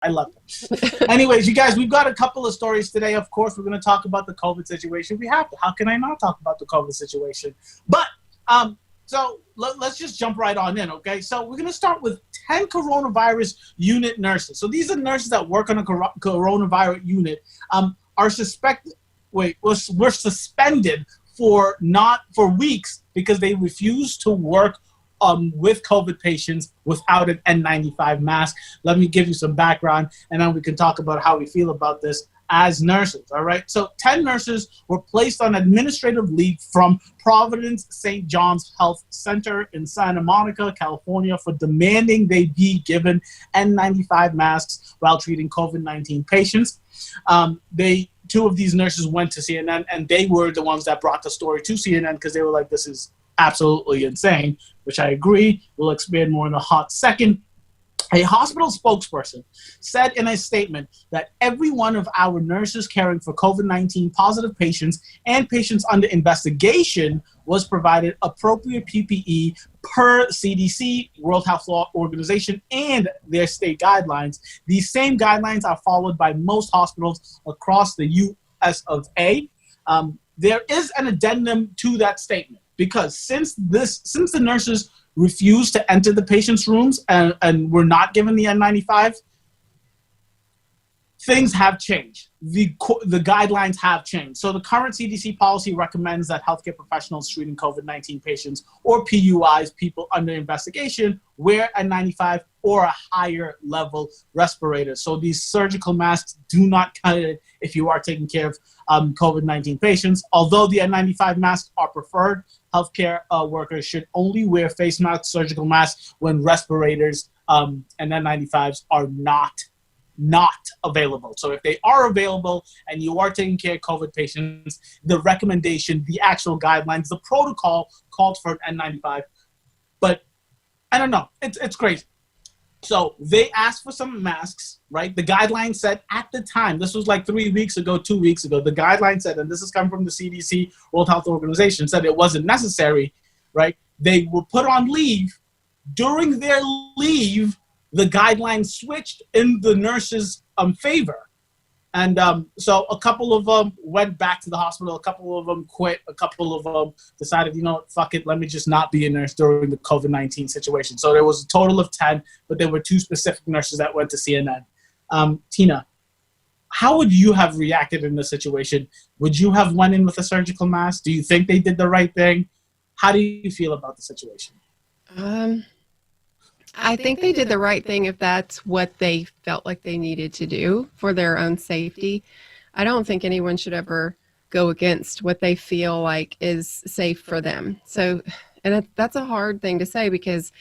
I love it. Anyways, you guys, we've got a couple of stories today. Of course, we're going to talk about the COVID situation. We have to. How can I not talk about the COVID situation? But so let's just jump right on in, okay? So we're going to start with 10 coronavirus unit nurses. So these are nurses that work on a coronavirus unit. Were suspended for weeks because they refused to work with COVID patients without an N95 mask. Let me give you some background, and then we can talk about how we feel about this as nurses, all right? So 10 nurses were placed on administrative leave from Providence St. John's Health Center in Santa Monica, California, for demanding they be given N95 masks while treating COVID-19 patients. Two of these nurses went to CNN, and they were the ones that brought the story to CNN because they were like, this is absolutely insane, which I agree. We'll expand more in a hot second. A hospital spokesperson said in a statement that every one of our nurses caring for COVID-19 positive patients and patients under investigation was provided appropriate PPE per CDC, World Health Organization, and their state guidelines. These same guidelines are followed by most hospitals across the US of A. There is an addendum to that statement because since the nurses refused to enter the patient's rooms and were not given the N95, things have changed. The guidelines have changed. So the current CDC policy recommends that healthcare professionals treating COVID-19 patients or PUIs, people under investigation, wear a N95 or a higher level respirator. So these surgical masks do not cut it if you are taking care of COVID-19 patients. Although the N95 masks are preferred, healthcare workers should only wear face masks, surgical masks, when respirators and N95s are not available. So if they are available and you are taking care of COVID patients, the recommendation, the actual guidelines, the protocol called for an N95. But I don't know. It's crazy. So they asked for some masks, right? The guidelines said at the time, this was like 3 weeks ago, 2 weeks ago, the guidelines said, and this has come from the CDC, World Health Organization, said it wasn't necessary, right? They were put on leave. During their leave, the guidelines switched in the nurses' favor. And so a couple of them went back to the hospital. A couple of them quit. A couple of them decided, you know what, fuck it, let me just not be a nurse during the COVID-19 situation. So there was a total of 10, but there were 2 specific nurses that went to CNN. Tina, how would you have reacted in this situation? Would you have went in with a surgical mask? Do you think they did the right thing? How do you feel about the situation? I think they did the right thing if that's what they felt like they needed to do for their own safety. I don't think anyone should ever go against what they feel like is safe for them. So, and that's a hard thing to say because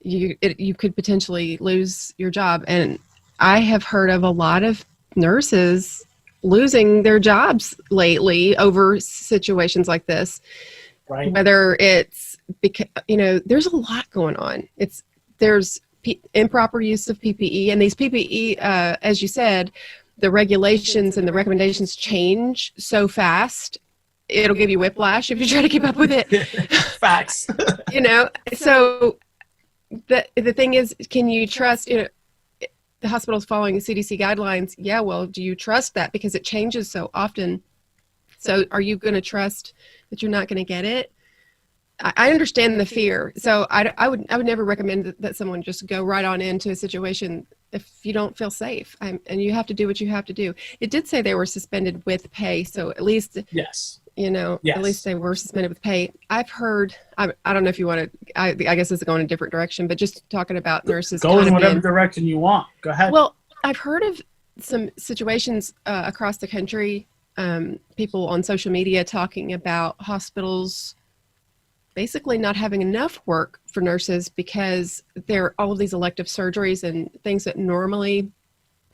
you could potentially lose your job. And I have heard of a lot of nurses losing their jobs lately over situations like this. Right. Whether it's because, there's a lot going on. There's improper use of PPE, and these PPE, as you said, the regulations and the recommendations change so fast. It'll give you whiplash if you try to keep up with it. Facts. So the thing is, can you trust, the hospital's following the CDC guidelines? Yeah, well, do you trust that? Because it changes so often. So are you going to trust that you're not going to get it? I understand the fear. So I would never recommend that someone just go right on into a situation if you don't feel safe. And you have to do what you have to do. It did say they were suspended with pay. So at least, yes. At least they were suspended with pay. I've heard, I don't know if you want to, I guess it's going in a different direction, but just talking about nurses. Go in whatever direction you want. Go ahead. Well, I've heard of some situations across the country, people on social media talking about hospitals basically not having enough work for nurses because there are all of these elective surgeries and things that normally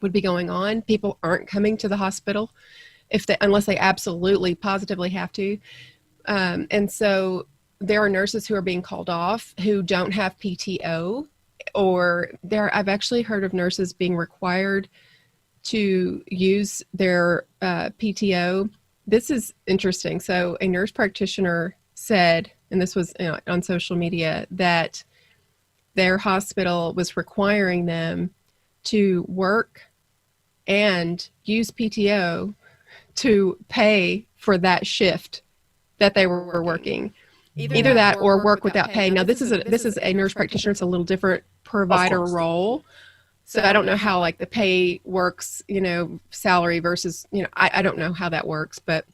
would be going on. People aren't coming to the hospital unless they absolutely positively have to. And so there are nurses who are being called off who don't have PTO, or I've actually heard of nurses being required to use their PTO. This is interesting. So a nurse practitioner said, and this was on social media, that their hospital was requiring them to work and use PTO to pay for that shift that they were working. Either that or work without pay. Now this is a nurse practitioner. It's a little different provider role. So I don't know how like the pay works, salary versus, I don't know how that works, but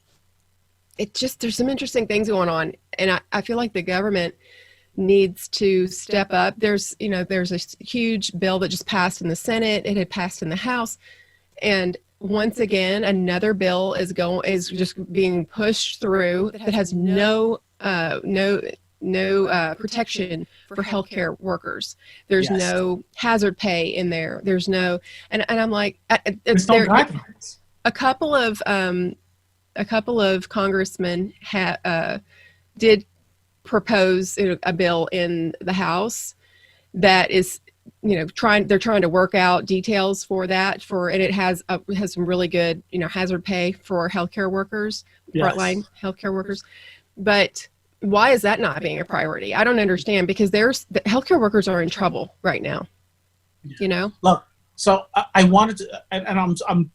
there's some interesting things going on. And I feel like the government needs to step up. There's a huge bill that just passed in the Senate. It had passed in the House. And once again, another bill is just being pushed through that has no protection for healthcare workers. There's no hazard pay in there. There's no, and I'm like, there's no guidelines. A couple of congressmen did propose a bill in the House that is, they're trying to work out details for that and it has some really good, hazard pay for healthcare workers, frontline healthcare workers. But why is that not being a priority? I don't understand, because the healthcare workers are in trouble right now. Look, so I wanted to, and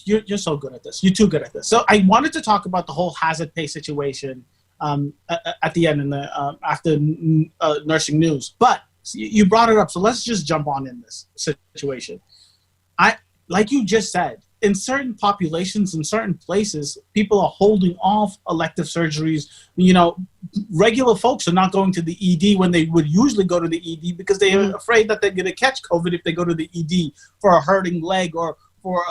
you're so good at this. You're too good at this. So I wanted to talk about the whole hazard pay situation at the end in the after nursing news, but you brought it up, so let's just jump on in this situation. Like you just said, in certain populations, in certain places, people are holding off elective surgeries. Regular folks are not going to the ED when they would usually go to the ED because they're afraid that they're going to catch COVID if they go to the ED for a hurting leg or for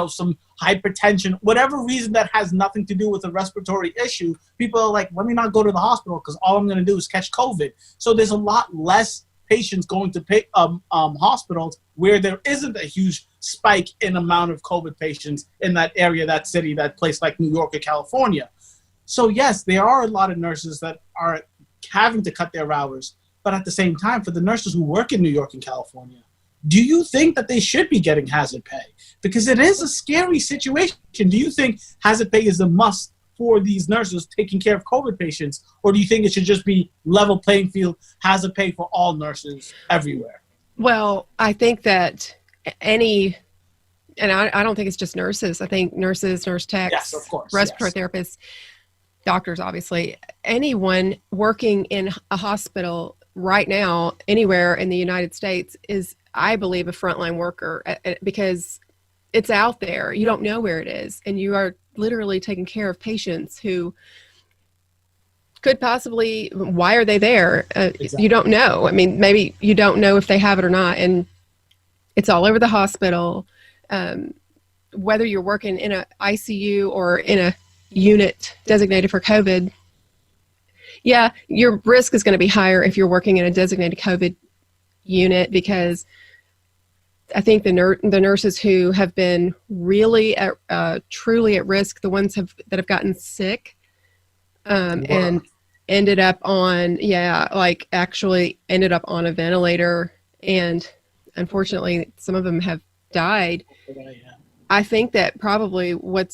some hypertension, whatever reason that has nothing to do with a respiratory issue. People are like, let me not go to the hospital because all I'm going to do is catch COVID. So there's a lot less patients going to hospitals where there isn't a huge spike in amount of COVID patients in that area, that city, that place like New York or California. So yes, there are a lot of nurses that are having to cut their hours, but at the same time, for the nurses who work in New York and California, do you think that they should be getting hazard pay? Because it is a scary situation. Do you think hazard pay is a must for these nurses taking care of COVID patients, or do you think it should just be level playing field, hazard pay for all nurses everywhere? Well, I think that and I don't think it's just nurses. I think nurses, nurse techs, yes, of course, respiratory therapists, doctors, obviously, anyone working in a hospital right now, anywhere in the United States is, I believe, a frontline worker, because it's out there. You don't know where it is, and you are literally taking care of patients who could possibly, why are they there? Exactly. You don't know. I mean, maybe you don't know if they have it or not, and it's all over the hospital. Whether you're working in an ICU or in a unit designated for COVID, yeah, your risk is going to be higher if you're working in a designated COVID unit, because I think the nurses who have been really truly at risk, the ones that have gotten sick and ended up on, actually ended up on a ventilator, and unfortunately some of them have died. I think that probably what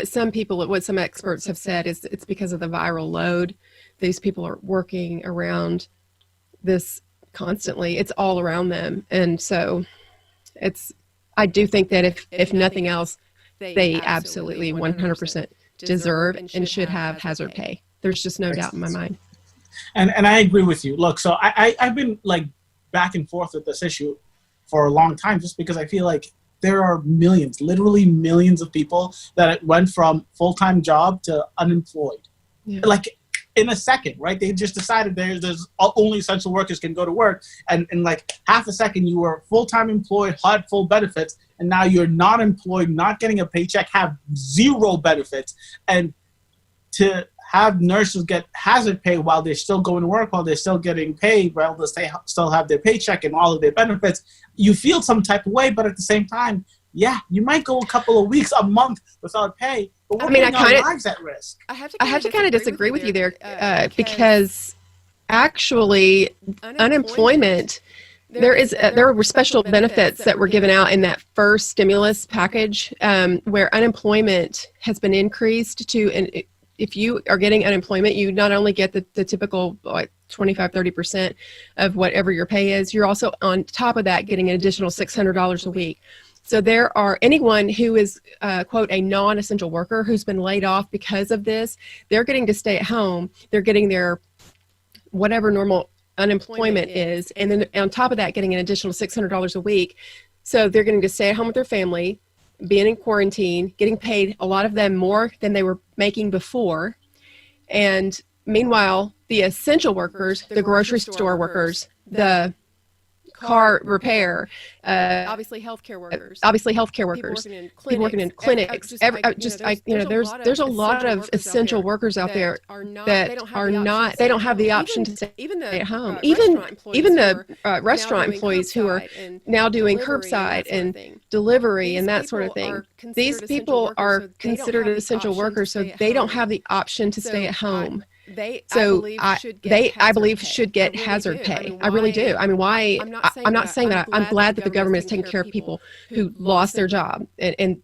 some experts have said is it's because of the viral load. These people are working around this constantly. It's all around them. And so I do think that if nothing else, they absolutely 100% deserve and should have hazard pay. There's just no doubt in my mind. And I agree with you. Look, so I've been like back and forth with this issue for a long time, just because I feel like there are millions, literally millions of people that went from full-time job to unemployed. Yeah. Like in a second, right? They just decided there's only essential workers can go to work. And in like half a second, you were full-time employed, had full benefits, and now you're not employed, not getting a paycheck, have zero benefits. And to have nurses get hazard pay while they're still going to work, while they're still getting paid, while they still have their paycheck and all of their benefits, you feel some type of way, but at the same time, yeah, you might go a couple of weeks, a month without pay, but we're putting our lives at risk. I have to kind of disagree with you there, because actually unemployment, there were special benefits that were given out in that first stimulus package, where unemployment has been increased if you are getting unemployment, you not only get the typical like 25-30% of whatever your pay is, you're also on top of that getting an additional $600 a week. So there are anyone who is, quote, a non-essential worker who's been laid off because of this, they're getting to stay at home. They're getting their whatever normal unemployment is. And then on top of that, getting an additional $600 a week. So they're getting to stay at home with their family, being in quarantine, getting paid, a lot of them more than they were making before. And meanwhile, the essential workers, the grocery store workers, the car repair, obviously healthcare workers, people working in clinics, there's a lot of essential workers out there that they don't have the option to stay at home. Even the restaurant employees who are now doing curbside and delivery and that sort of thing. These people are considered essential workers, so they don't have the option to stay at home. I believe should get hazard pay. I really do. I mean, why? I'm not saying that. I'm glad that the government is taking care of people who lost their job, and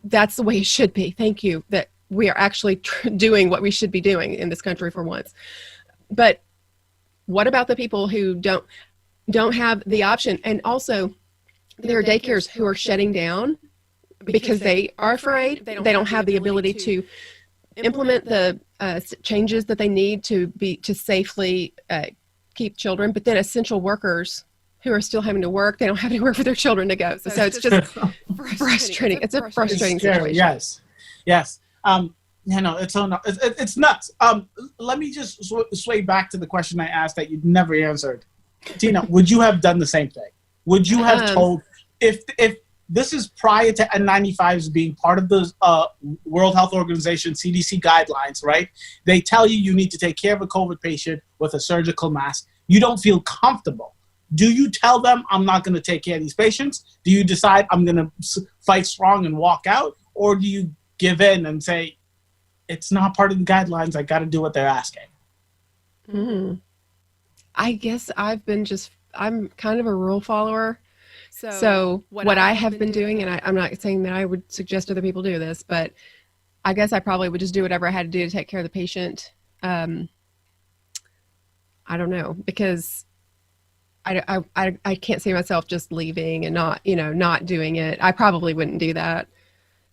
that's the way it should be. Thank you that we are actually doing what we should be doing in this country for once. But what about the people who don't have the option? And also, there are daycares who are shutting down because they are afraid. They don't have the ability to implement the changes that they need to safely keep children, but then essential workers who are still having to work, they don't have anywhere for their children to go. So it's just frustrating. It's a frustrating situation. Yes. It's nuts. Let me just sway back to the question I asked that you never answered. Tina, would you have done the same thing? Would you have told, if this is prior to N95s being part of the World Health Organization CDC guidelines, right? They tell you need to take care of a COVID patient with a surgical mask. You don't feel comfortable. Do you tell them, I'm not going to take care of these patients? Do you decide I'm going to fight strong and walk out? Or do you give in and say, it's not part of the guidelines, I got to do what they're asking? I guess I'm kind of a rule follower. So what I have been doing, and I'm not saying that I would suggest other people do this, but I guess I probably would just do whatever I had to do to take care of the patient. I don't know, because I can't see myself just leaving and not doing it. I probably wouldn't do that.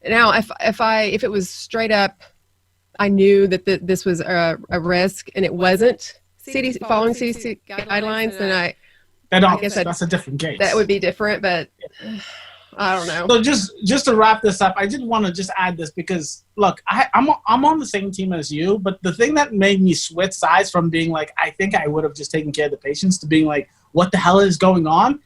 Now, if it was straight up, I knew that this was a risk and it wasn't following CDC guidelines, then I guess that's a different case. That would be different, but I don't know. So just to wrap this up, I did want to just add this because, look, I'm on the same team as you, but the thing that made me switch sides from being like, I think I would have just taken care of the patients, to being like, what the hell is going on?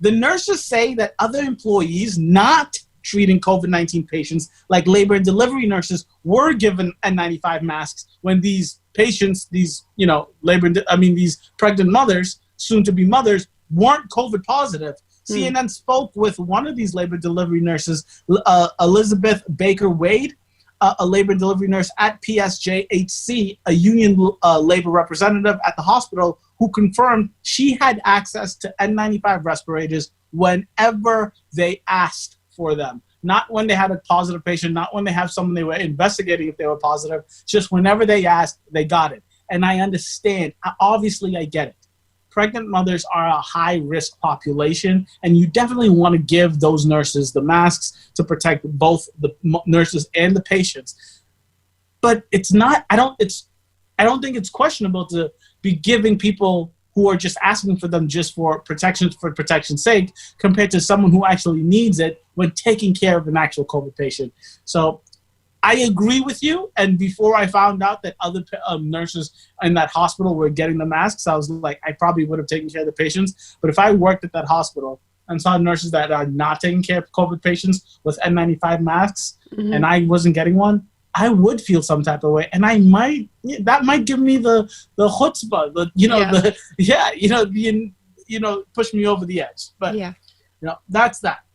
The nurses say that other employees not treating COVID-19 patients, like labor and delivery nurses, were given N95 masks when these patients, these pregnant mothers, soon-to-be mothers, weren't COVID positive. CNN spoke with one of these labor delivery nurses, Elizabeth Baker Wade, a labor and delivery nurse at PSJHC, a union labor representative at the hospital, who confirmed she had access to N95 respirators whenever they asked for them. Not when they had a positive patient, not when they have someone they were investigating if they were positive, just whenever they asked, they got it. And I understand. Obviously, I get it. Pregnant mothers are a high-risk population, and you definitely want to give those nurses the masks to protect both the nurses and the patients. But it's not. I don't think it's questionable to be giving people who are just asking for them just for protection's sake, compared to someone who actually needs it when taking care of an actual COVID patient. So I agree with you. And before I found out that other nurses in that hospital were getting the masks, I was like, I probably would have taken care of the patients. But if I worked at that hospital and saw nurses that are not taking care of COVID patients with N95 masks, and I wasn't getting one, I would feel some type of way. And that might give me the chutzpah, push me over the edge. But that's that.